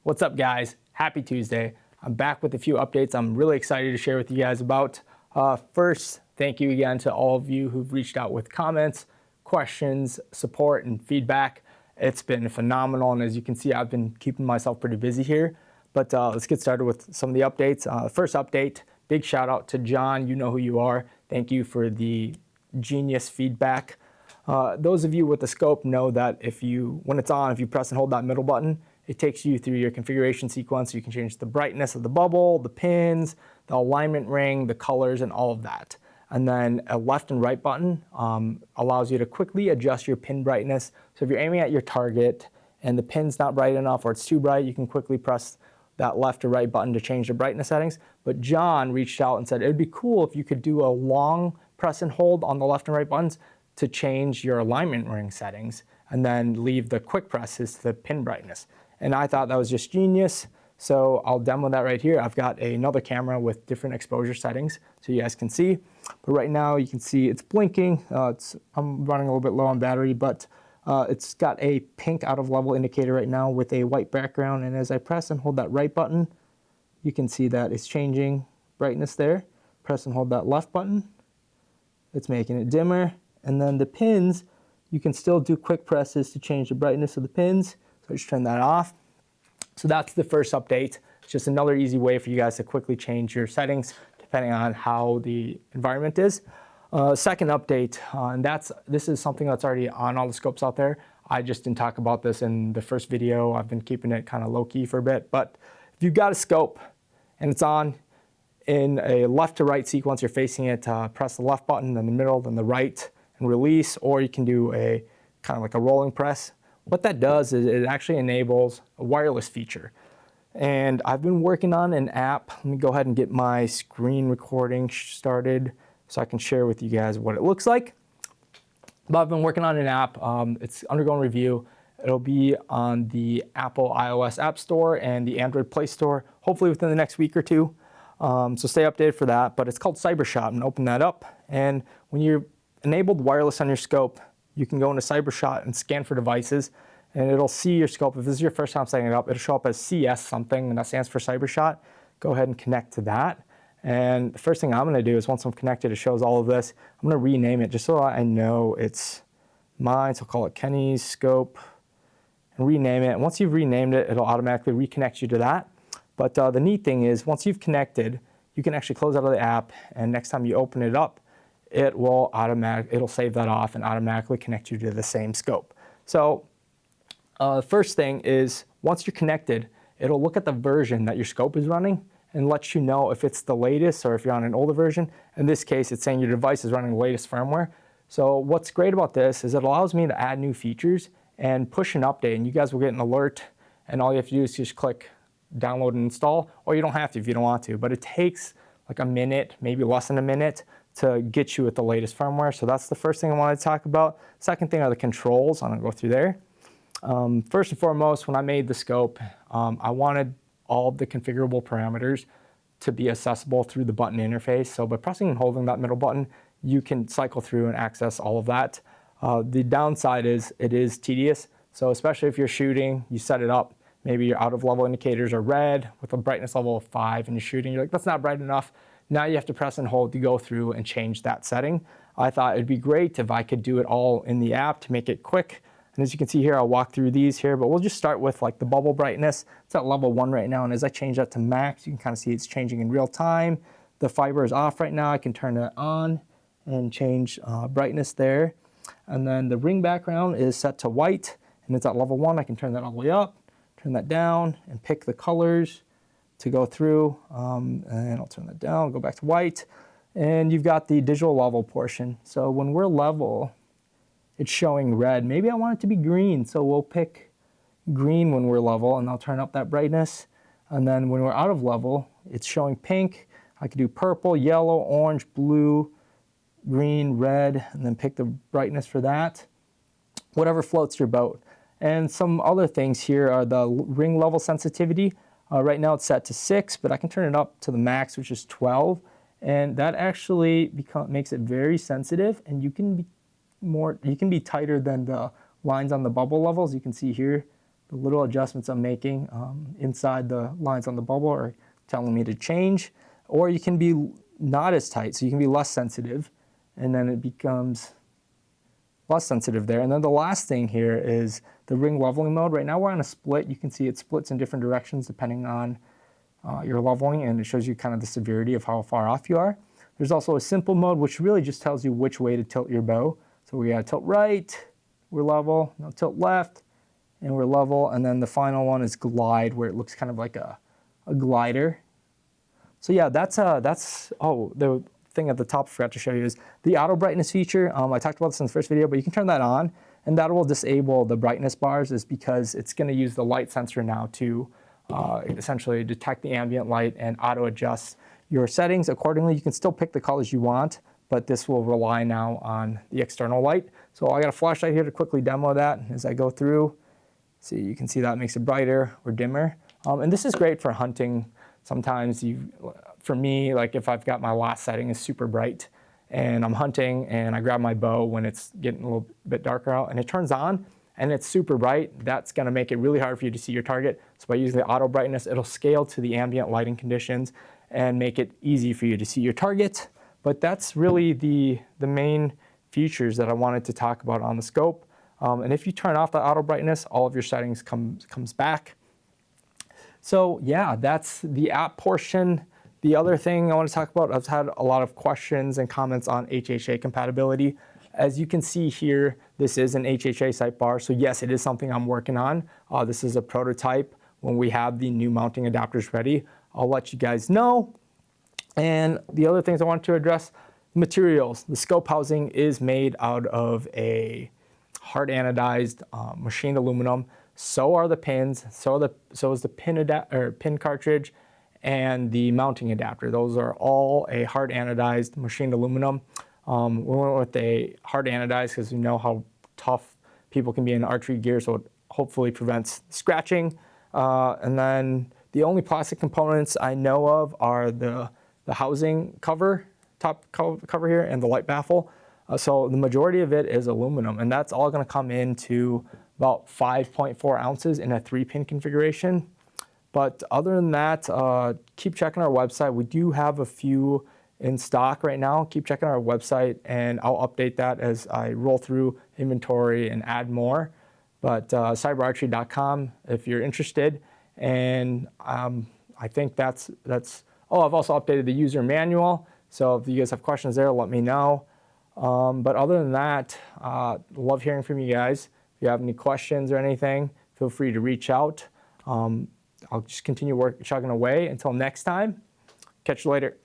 What's up, guys? Happy Tuesday. I'm back with a few updates I'm really excited to share with you guys about. First, thank you again to all of you who've reached out with comments, questions, support, and feedback. It's been phenomenal, and as you can see, I've been keeping myself pretty busy here. But let's get started with some of the updates. First update, big shout out to John. You know who you are. Thank you for the genius feedback. Those of you with the scope know that when it's on, if you press and hold that middle button, it takes you through your configuration sequence. You can change the brightness of the bubble, the pins, the alignment ring, the colors, and all of that. And then a left and right button allows you to quickly adjust your pin brightness. So if you're aiming at your target and the pin's not bright enough or it's too bright, you can quickly press that left or right button to change the brightness settings. But John reached out and said, it'd be cool if you could do a long press and hold on the left and right buttons to change your alignment ring settings and then leave the quick presses to the pin brightness. And I thought that was just genius. So I'll demo that right here. I've got another camera with different exposure settings so you guys can see. But right now you can see it's blinking. I'm running a little bit low on battery, but it's got a pink out of level indicator right now with a white background. And as I press and hold that right button, you can see that it's changing brightness there. Press and hold that left button. It's making it dimmer. And then the pins, you can still do quick presses to change the brightness of the pins. So I just turn that off. So that's the first update. It's just another easy way for you guys to quickly change your settings depending on how the environment is. Second update, and this is something that's already on all the scopes out there. I just didn't talk about this in the first video. I've been keeping it kind of low-key for a bit. But if you've got a scope and it's on in a left to right sequence, you're facing it, press the left button, then the middle, then the right, and release, or you can do a kind of like a rolling press. What that does is it actually enables a wireless feature. And I've been working on an app. Let me go ahead and get my screen recording started so I can share with you guys what it looks like. But I've been working on an app. It's undergoing review. It'll be on the Apple iOS App Store and the Android Play Store, hopefully within the next week or two. So stay updated for that. But it's called CyberShot. I'm gonna open that up. And when you're enabled wireless on your scope, you can go into CyberShot and scan for devices, and it'll see your scope. If this is your first time setting it up, it'll show up as CS something, and that stands for CyberShot. Go ahead and connect to that. And the first thing I'm gonna do is once I'm connected, it shows all of this. I'm gonna rename it just so I know it's mine. So I'll call it Kenny's scope and rename it. And once you've renamed it, it'll automatically reconnect you to that. But the neat thing is once you've connected, you can actually close out of the app, and next time you open it up, it'll save that off and automatically connect you to the same scope. So the first thing is once you're connected, it'll look at the version that your scope is running and let you know if it's the latest or if you're on an older version. In this case, it's saying your device is running the latest firmware. So what's great about this is it allows me to add new features and push an update, and you guys will get an alert, and all you have to do is just click download and install, or you don't have to if you don't want to, but it takes like a minute, maybe less than a minute, to get you with the latest firmware. So that's the first thing I wanted to talk about. Second thing are the controls. I'm gonna go through there. First and foremost, when I made the scope, I wanted all of the configurable parameters to be accessible through the button interface. So by pressing and holding that middle button, you can cycle through and access all of that. The downside is it is tedious. So especially if you're shooting, you set it up, maybe your out of level indicators are red with a brightness level of 5 and you're shooting, you're like, that's not bright enough. Now you have to press and hold to go through and change that setting. I thought it'd be great if I could do it all in the app to make it quick. And as you can see here, I'll walk through these here, but we'll just start with like the bubble brightness. It's at level 1 right now, and as I change that to max, you can kind of see it's changing in real time. The fiber is off right now. I can turn it on and change brightness there. And then the ring background is set to white, and it's at level 1. I can turn that all the way up, turn that down, and pick the colors to go through, and I'll turn that down, go back to white, and you've got the digital level portion. So when we're level, it's showing red. Maybe I want it to be green, so we'll pick green when we're level, and I'll turn up that brightness. And then when we're out of level, it's showing pink. I could do purple, yellow, orange, blue, green, red, and then pick the brightness for that. Whatever floats your boat. And some other things here are the ring level sensitivity. Right now it's set to 6, but I can turn it up to the max, which is 12. And that actually makes it very sensitive, and you can be tighter than the lines on the bubble levels. You can see here, the little adjustments I'm making inside the lines on the bubble are telling me to change. Or you can be not as tight, so you can be less sensitive, and then it becomes less sensitive there. And then the last thing here is the ring leveling mode. Right now we're on a split. You can see it splits in different directions depending on your leveling, and it shows you kind of the severity of how far off you are. There's also a simple mode, which really just tells you which way to tilt your bow. So we gotta tilt right, we're level, now tilt left, and we're level. And then the final one is glide, where it looks kind of like a glider. So yeah, that's the thing at the top I forgot to show you is the auto brightness feature. I talked about this in the first video, but you can turn that on, and that will disable the brightness bars, is because it's gonna use the light sensor now to essentially detect the ambient light and auto adjust your settings accordingly. You can still pick the colors you want, but this will rely now on the external light. So I got a flashlight here to quickly demo that as I go through. See, you can see that makes it brighter or dimmer. And this is great for hunting. Sometimes for me, like if I've got my last setting is super bright and I'm hunting and I grab my bow when it's getting a little bit darker out and it turns on and it's super bright, that's gonna make it really hard for you to see your target. So by using the auto brightness, it'll scale to the ambient lighting conditions and make it easy for you to see your target. But that's really the main features that I wanted to talk about on the scope. And if you turn off the auto brightness, all of your settings comes back. So yeah, that's the app portion. The other thing I want to talk about, I've had a lot of questions and comments on HHA compatibility. As you can see here, this is an HHA sight bar. So yes, it is something I'm working on. This is a prototype. When we have the new mounting adapters ready, I'll let you guys know. And the other things I want to address, materials. The scope housing is made out of a hard anodized machined aluminum. So are the pins. So is the pin cartridge and the mounting adapter. Those are all a hard anodized machined aluminum. We went with a hard anodized because we know how tough people can be in archery gear, so it hopefully prevents scratching. And then the only plastic components I know of are the housing cover, top cover here, and the light baffle. So the majority of it is aluminum, and that's all gonna come into about 5.4 ounces in a 3-pin configuration. But other than that, keep checking our website. We do have a few in stock right now. Keep checking our website, and I'll update that as I roll through inventory and add more. But cyberarchery.com if you're interested. And I think that's. Oh, I've also updated the user manual. So if you guys have questions there, let me know. But other than that, love hearing from you guys. If you have any questions or anything, feel free to reach out. I'll just continue chugging away until next time. Catch you later.